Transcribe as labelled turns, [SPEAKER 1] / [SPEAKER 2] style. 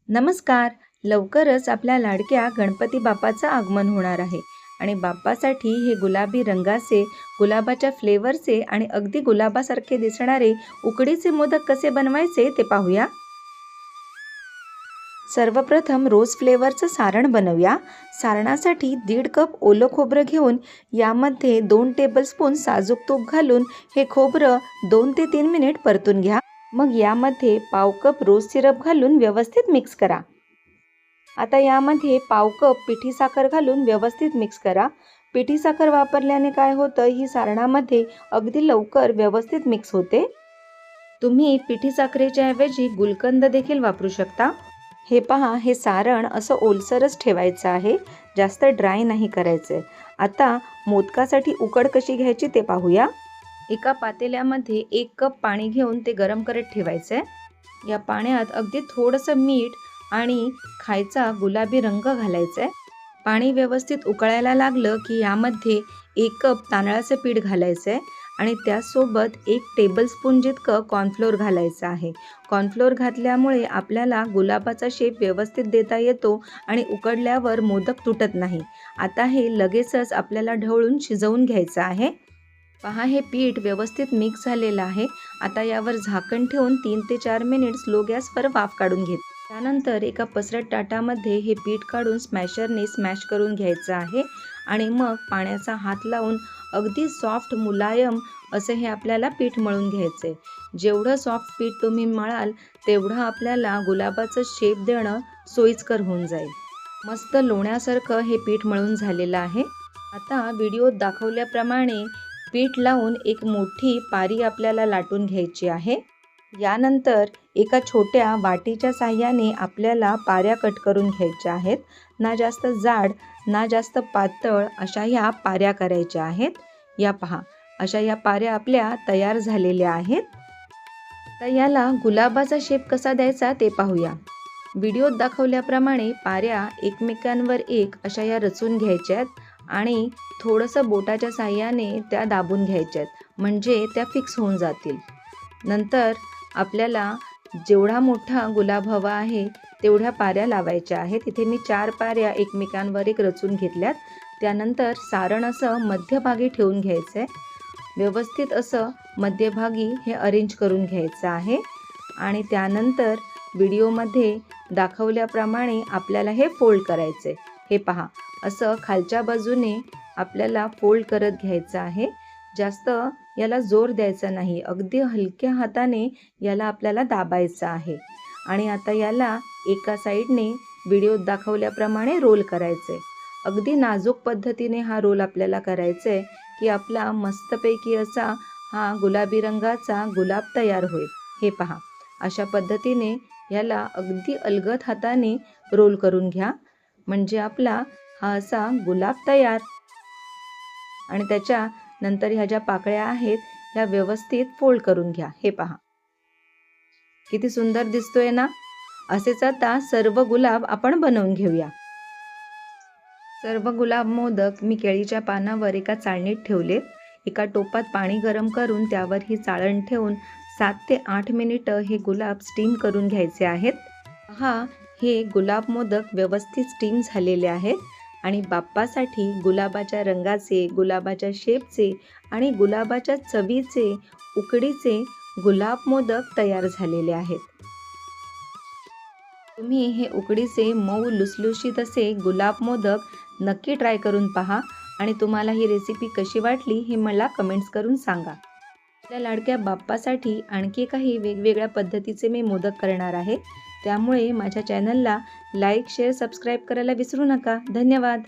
[SPEAKER 1] नमस्कार. लवकरच आपल्या लाडक्या गणपती बाप्पाचं आगमन होणार आहे आणि बाप्पासाठी हे गुलाबी रंगाचे, गुलाबाच्या फ्लेवरचे आणि अगदी गुलाबासारखे दिसणारे उकडीचे मोदक कसे बनवायचे ते पाहूया. सर्वप्रथम रोज फ्लेवरचं सारण बनवूया. सारणासाठी 1.5 कप ओलं खोबरं घेऊन यामध्ये 2 टेबलस्पून साजूक तूप घालून हे खोबरं 2 ते 3 मिनिट परतून घ्या. मग यामध्ये पाव कप रोज सिरप घालून व्यवस्थित मिक्स करा. आता यामध्ये पाव कप पिठी साखर घालून व्यवस्थित मिक्स करा. पिठी साखर वापरल्याने काय होतं, ही सारणामध्ये अगदी लवकर व्यवस्थित मिक्स होते. तुम्ही पिठी साखरेच्या ऐवजी गुलकंद देखील वापरू शकता. हे पहा, हे सारण असं ओलसरच ठेवायचं आहे, जास्त ड्राय नाही करायचं. आता मोदकासाठी उकड कशी घ्यायची ते पाहूया. एका पातेल्यामध्ये 1 कप पाणी घेऊन ते गरम करत ठेवायचं आहे. या पाण्यात अगदी थोडंसं मीठ आणि खायचा गुलाबी रंग घालायचा आहे. पाणी व्यवस्थित उकळायला लागलं की यामध्ये 1 कप तांदळाचं पीठ घालायचं आहे आणि त्यासोबत 1 टेबलस्पून जितकं कॉर्नफ्लोअर घालायचं आहे. कॉर्नफ्लोअर घातल्यामुळे आपल्याला गुलाबाचा शेप व्यवस्थित देता येतो आणि उकडल्यावर मोदक तुटत नाही. आता हे लगेचच आपल्याला ढवळून शिजवून घ्यायचं आहे. पहा, हे पीठ व्यवस्थित मिक्स झालेलं आहे. आता यावर झाकण ठेवून 3 ते 4 मिनिट स्लो गॅसवर वाफ काढून घेत. त्यानंतर एका पसरट ताटामध्ये हे पीठ काढून स्मॅशरने स्मॅश करून घ्यायचं आहे आणि मग पाण्याचा हात लावून अगदी सॉफ्ट मुलायम असं हे आपल्याला पीठ मळून घ्यायचं आहे. जेवढं सॉफ्ट पीठ तुम्ही मळाल तेवढं आपल्याला गुलाबाचं शेप देणं सोयीस्कर होऊन जाईल. मस्त लोण्यासारखं हे पीठ मळून झालेलं आहे. आता व्हिडिओत दाखवल्याप्रमाणे पीठ लावून एक मोठी पारी आपल्याला लाटून घ्यायची आहे. यानंतर एका छोट्या वाटीच्या साहाय्याने आपल्याला पाऱ्या कट करून घ्यायच्या आहेत. ना जास्त जाड ना जास्त पातळ अशा ह्या पाऱ्या करायच्या आहेत. या पहा, अशा या पाऱ्या आपल्या तयार झालेल्या आहेत. तर याला गुलाबाचा शेप कसा द्यायचा ते पाहूया. व्हिडिओत दाखवल्याप्रमाणे पाऱ्या एकमेकांवर एक अशा या रचून घ्यायच्या आहेत आणि थोडंसं बोटाच्या साहाय्याने त्या दाबून घ्यायच्या आहेत, म्हणजे त्या फिक्स होऊन जातील. नंतर आपल्याला जेवढा मोठा गुलाब हवा आहे तेवढ्या पाऱ्या लावायच्या आहेत. इथे मी 4 पाऱ्या एकमेकांवर एक रचून घेतल्यात. त्यानंतर सारण असं मध्यभागी ठेवून घ्यायचं आहे. व्यवस्थित असं मध्यभागी हे अरेंज करून घ्यायचं आहे आणि त्यानंतर व्हिडिओमध्ये दाखवल्याप्रमाणे आपल्याला हे फोल्ड करायचं आहे. हे पहा, असं खालच्या बाजूने आपल्याला फोल्ड करत घ्यायचं आहे. जास्त याला जोर द्यायचा नाही, अगदी हलक्या हाताने याला आपल्याला दाबायचं आहे आणि आता याला एका साईडने व्हिडिओत दाखवल्याप्रमाणे रोल करायचं आहे. अगदी नाजूक पद्धतीने हा रोल आपल्याला करायचा आहे की आपला मस्तपैकी असा हा गुलाबी रंगाचा गुलाब तयार होईल. हे पहा, अशा पद्धतीने याला अगदी अलगद हाताने रोल करून घ्या, म्हणजे आपला हा असा गुलाब तयार. आणि त्याच्या नंतर ह्या ज्या पाकळ्या आहेत ह्या व्यवस्थित फोल्ड करून घ्या. हे पहा, किती सुंदर दिसतोय ना. असेच आता सर्व गुलाब आपण बनवून घेऊया. सर्व गुलाब मोदक मी केळीच्या पानावर एका चाळणीत ठेवले. एका टोपात पाणी गरम करून त्यावर ही चाळण ठेवून 7 ते 8 मिनिटं हे गुलाब स्टीम करून घ्यायचे आहेत. पहा, हे गुलाब मोदक व्यवस्थित स्टीम झालेले आहेत आणि बाप्पासाठी गुलाबाच्या रंगाचे, गुलाबाच्या शेपचे आणि गुलाबाच्या चवीचे उकडीचे गुलाब मोदक तयार झालेले आहेत. तुम्ही हे उकडीचे मऊ लुसलुशीत असे गुलाब मोदक नक्की ट्राय करून पहा आणि तुम्हाला ही रेसिपी कशी वाटली हे मला कमेंट्स करून सांगा. आपल्या लाडक्या बाप्पासाठी आणखी काही वेगवेगळ्या पद्धतीचे मी मोदक करणार आहे. त्यामुळे माझ्या चॅनलला लाईक, शेअर, सबस्क्राईब करायला विसरू नका. धन्यवाद.